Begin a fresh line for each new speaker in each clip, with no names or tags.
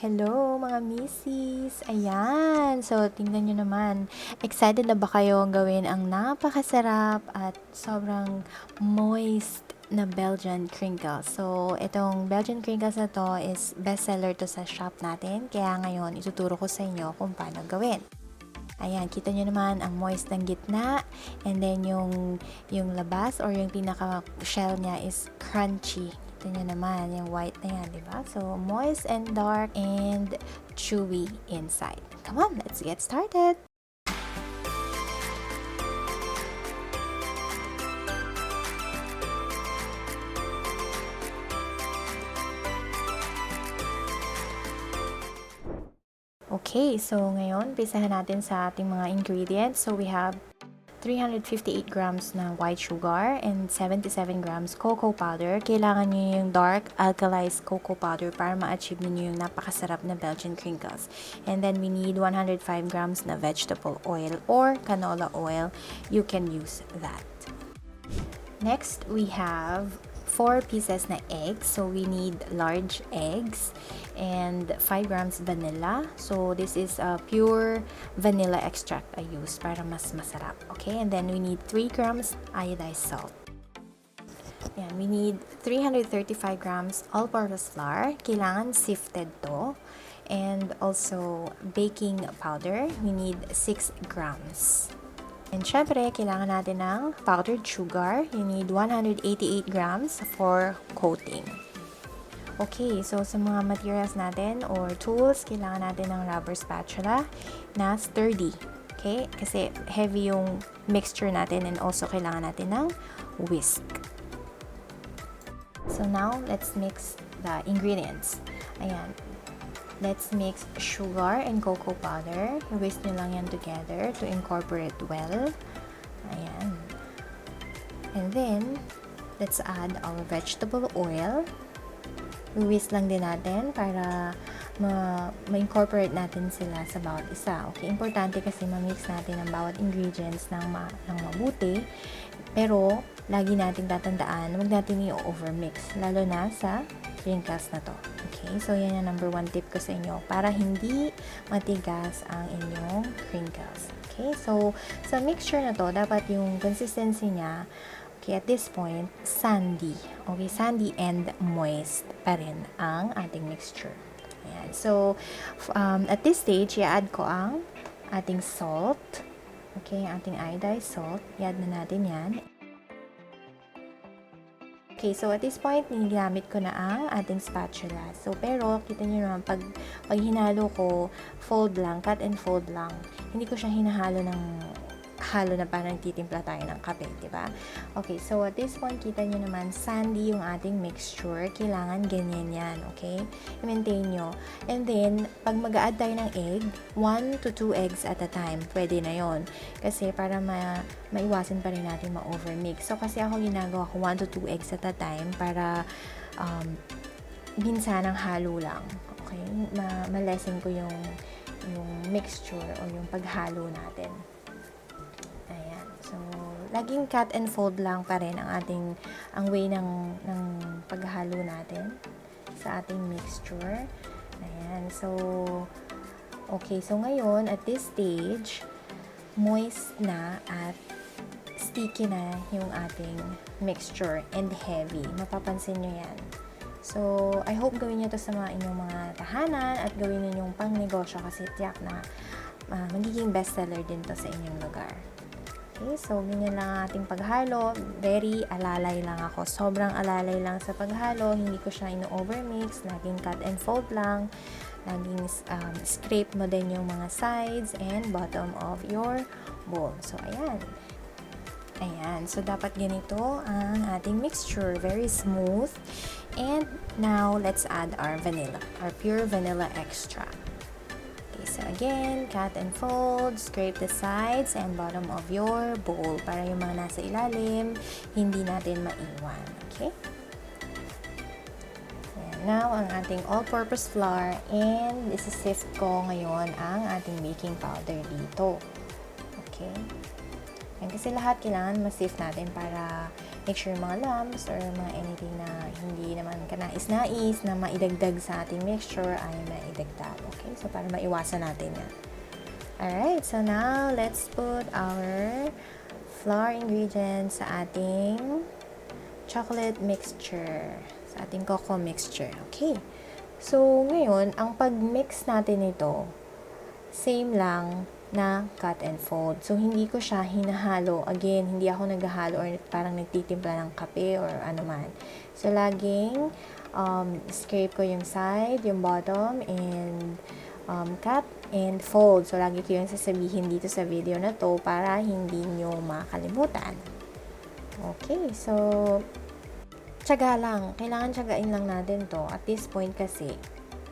Hello mga misis! Ayan! So, tingnan nyo naman. Excited na ba kayo gawin ang napakasarap at sobrang moist na Belgian Crinkles? So, itong Belgian Crinkles na to is bestseller to sa shop natin. Kaya ngayon, ituturo ko sa inyo kung paano gawin. Ayan, kita nyo naman ang moist ng gitna. And then, yung labas or yung pinaka-shell niya is crunchy. Kita nyo naman, yung white na yan, diba? So, moist and dark and chewy inside. Come on, let's get started! Okay, so ngayon, pisahan natin sa ating mga ingredients. So, we have 358 grams na white sugar and 77 grams cocoa powder. Kailangan nyo yung dark alkalize cocoa powder para ma-achieve niyo yung napakasarap na Belgian crinkles. And then we need 105 grams na vegetable oil or canola oil. You can use that. Next, we have 4 pieces na eggs. So, we need large eggs and 5 grams vanilla. So, this is a pure vanilla extract I use para mas masarap. Okay, and then we need 3 grams iodized salt. Yan, we need 335 grams all-purpose flour. Kailangan sifted to. And also, baking powder. We need 6 grams. And syempre, kailangan natin ng powdered sugar. You need 188 grams for coating. Okay, so sa mga materials natin or tools, kailangan natin ng rubber spatula na sturdy. Okay, kasi heavy yung mixture natin and also kailangan natin ng whisk. So now, let's mix the ingredients. Ayan. Let's mix sugar and cocoa powder. Whisk nyo lang yan together to incorporate well. Ayan. And then, let's add our vegetable oil. Whisk lang din natin para ma-incorporate natin sila sa bawat isa. Okay, importante kasi ma-mix natin ang bawat ingredients ng mabuti. Pero, lagi nating tatandaan, huwag natin i-overmix. Lalo na sa crinkles na to. Okay, so yan yung number 1 tip ko sa inyo para hindi matigas ang inyong crinkles. Okay, so sa mixture na to, dapat yung consistency niya, okay, at this point, sandy. Okay, sandy and moist pa rin ang ating mixture. Ayan. So, at this stage, i-add ko ang ating salt. Okay, ating iodized salt. I-add na natin yan. Okay, so at this point, ginagamit ko na ang ating spatula. So, pero, kita nyo naman, pag hinalo ko, fold lang, cut and fold lang. Hindi ko siya hinahalo ng halo na parang titimpla tayo ng kape, diba? Okay, so at this point, kita nyo naman, sandy yung ating mixture. Kailangan ganyan yan, okay? I-maintain nyo. And then, pag mag-a-add tayo ng egg, 1 to 2 eggs at a time. Pwede na yon. Kasi para maiwasan pa rin natin ma-overmix. So, kasi ako ginagawa ko 1 to 2 eggs at a time para minsan ang halo lang. Okay? Ma-lessen ko yung mixture o yung paghalo natin. So, laging cut and fold lang pa rin ang way ng paghalo natin sa ating mixture. Ayan. So, okay. So, ngayon, at this stage, moist na at sticky na yung ating mixture and heavy. Mapapansin nyo yan. So, I hope gawin nyo to sa inyong mga tahanan at gawin nyo yung pang negosyo kasi tiyak na magiging bestseller din to sa inyong lugar. Okay, so ganyan lang ang ating paghalo. Very alalay lang ako. Sobrang alalay lang sa paghalo. Hindi ko siya ino-overmix. Laging cut and fold lang. Laging scrape mo din yung mga sides and bottom of your bowl. So, ayan. Ayan. So, dapat ganito ang ating mixture. Very smooth. And now, let's add our vanilla. Our pure vanilla extract. So again, cut and fold, scrape the sides and bottom of your bowl para yung mga nasa ilalim, hindi natin maiwan. Okay? Ayan. Now, ang ating all-purpose flour and isi-sift ko ngayon ang ating baking powder dito. Okay? Ayan, kasi lahat kailangan ma-sift natin para make sure mga lumps or mga anything na hindi naman kanais-nais na maidagdag sa ating mixture ay maidagdag. Okay, so para maiwasan natin yan. Alright, so now let's put our flour ingredients sa ating chocolate mixture, sa ating cocoa mixture. Okay, so ngayon, ang pag-mix natin ito, same lang na cut and fold. So, hindi ko siya hinahalo. Again, hindi ako naghahalo or parang nagtitimpla ng kape or ano man. So, laging scrape ko yung side, yung bottom, and cut and fold. So, lagi ko yung sasabihin dito sa video na to para hindi nyo makalimutan. Okay, so tiyaga lang. Kailangan tiyagain lang natin to. At this point kasi,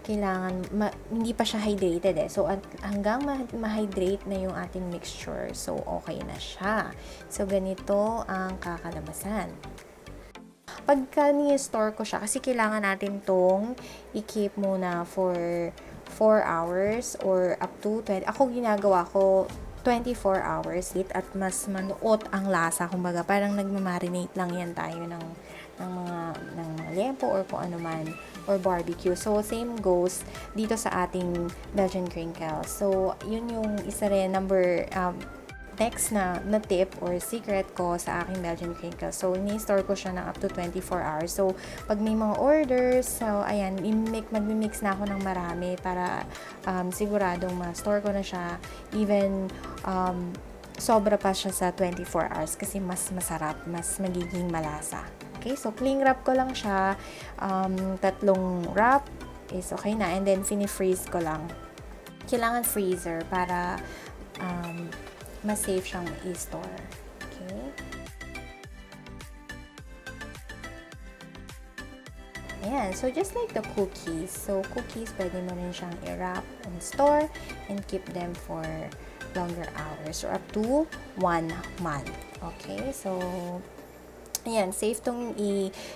kailangan, hindi pa siya hydrated eh. So, hanggang ma-hydrate na yung ating mixture, so, okay na siya. So, ganito ang kakalabasan. Pagka ni-store ko siya, kasi kailangan natin tong i-keep muna for 4 hours or up to 20. Ako ginagawa ko 24 hours at mas manuot ang lasa. Kumbaga, parang nagmamarinate lang yan tayo ng mga liempo or kung ano man, or barbecue. So, same goes dito sa ating Belgian Crinkles. So, yun yung isa rin next na tip or secret ko sa aking Belgian Crinkles. So, ni-store ko siya ng up to 24 hours. So, pag may mga orders, so, ayan, mag-mix na ako ng marami para siguradong ma-store ko na siya. Even, sobra pa siya sa 24 hours kasi mas masarap, mas magiging malasa. Okay, so cling wrap ko lang siya. 3 wrap is okay na. And then, fini-freeze ko lang. Kailangan freezer para mas safe siyang i-store. Okay. Ayan, so just like the cookies. So, cookies, pwede mo rin siyang i-wrap and store and keep them for longer hours or up to 1 month. Okay, so ayan, safe tong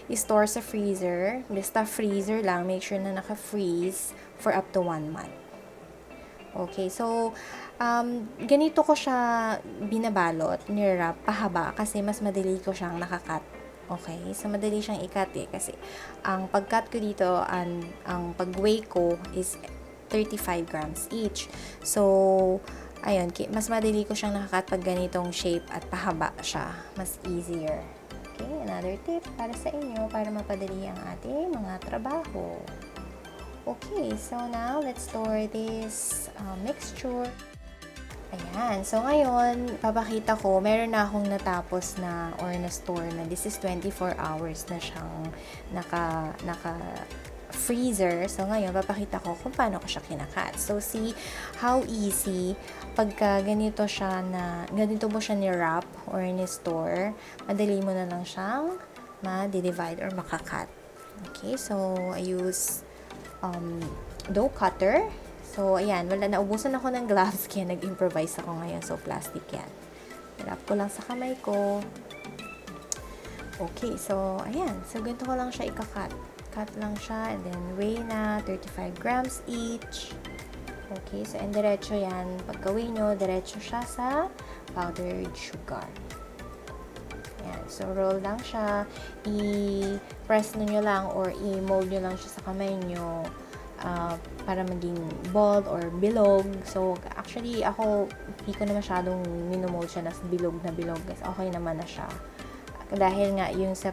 i-store sa freezer. Basta freezer lang. Make sure na naka-freeze for up to 1 month. Okay, so, ganito ko siya binabalot, nirap, pahaba, kasi mas madali ko siyang nakakat. Okay, so madali siyang ikat eh, kasi ang pag-cut ko dito, ang pag-weigh ko is 35 grams each. So, ayun, mas madali ko siyang nakakat pag ganitong shape at pahaba siya. Mas easier. Okay, another tip para sa inyo, para mapadali ang ating mga trabaho. Okay, so now, let's store this mixture. Ayan, so ngayon, papakita ko, meron na akong natapos na or na-store na this is 24 hours na siyang naka-freezer. So ngayon, papakita ko kung paano ko siya kinakat. So see how easy, pagka ganito mo siya ni-wrap or ni-store, madali mo na lang siyang ma-divide or makakat. Okay, so I use dough cutter. So, ayan, naubusan ako ng gloves kaya nag-improvise ako ngayon. So, plastic yan. Hirap ko lang sa kamay ko. Okay, so, ayan. So, ganito ko lang siya ikakat. Cut lang siya and then weigh na 35 grams each. Okay, so, and diretso yan. Pagka weigh nyo, diretso siya sa powdered sugar. Ayan, so, roll lang siya. I-press nyo lang or i-mold nyo lang siya sa kamay nyo. Para maging bald or bilog. So, actually, ako, hindi ko na masyadong minomold siya na bilog na bilog. Okay naman na siya. Dahil nga, yung sa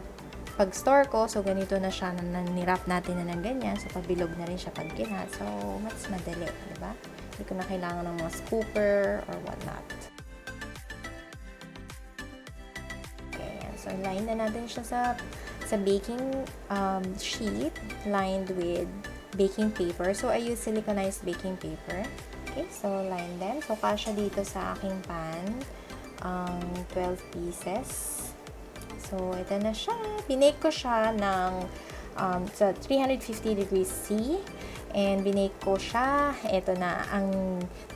pag-store ko, so, ganito na siya, na nirap natin na ng ganyan. So, pabilog na rin siya pag kinat. So, mas madali, diba? Hindi ko na kailangan ng mga scooper or whatnot. Okay, so, line na natin siya sa baking sheet lined with baking paper. So, I use siliconized baking paper. Okay, so line them. So, kasya dito sa aking pan, 12 pieces. So, ito na siya. Binake ko siya ng sa 350 degrees C. And binake ko siya. Ito na,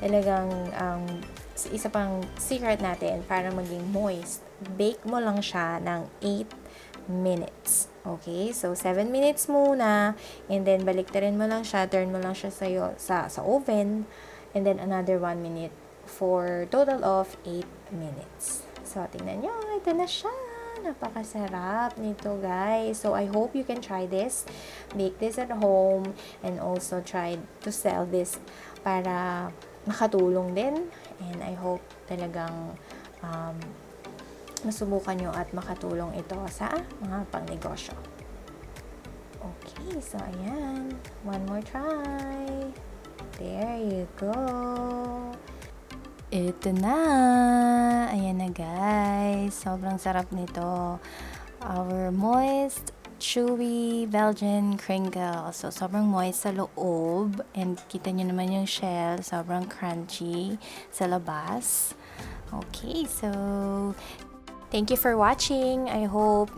talagang isa pang secret natin para maging moist. Bake mo lang siya ng 8 minutes. Okay? So, 7 minutes muna. And then, baliktarin mo lang siya. Turn mo lang siya sa oven. And then, another 1 minute for total of 8 minutes. So, tingnan nyo. Ito na siya. napakasarap nito guys. So I hope you can try this. Make this at home and also try to sell this para makatulong din. And I hope talagang masubukan nyo at makatulong ito sa mga pangnegosyo. Okay, so ayan. One more try. There you go. Ito na. Ayan na guys. Sobrang sarap nito. Our moist, chewy Belgian Crinkles. So, sobrang moist sa loob. And kita nyo naman yung shell. Sobrang crunchy sa labas. Okay, so thank you for watching. I hope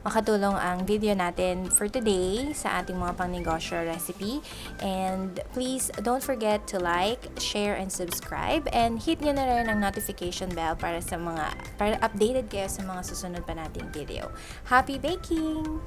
makatulong ang video natin for today sa ating mga pangnegosyo recipe. And please don't forget to like, share, and subscribe. And hit nyo na rin ang notification bell para updated kayo sa mga susunod pa nating video. Happy baking!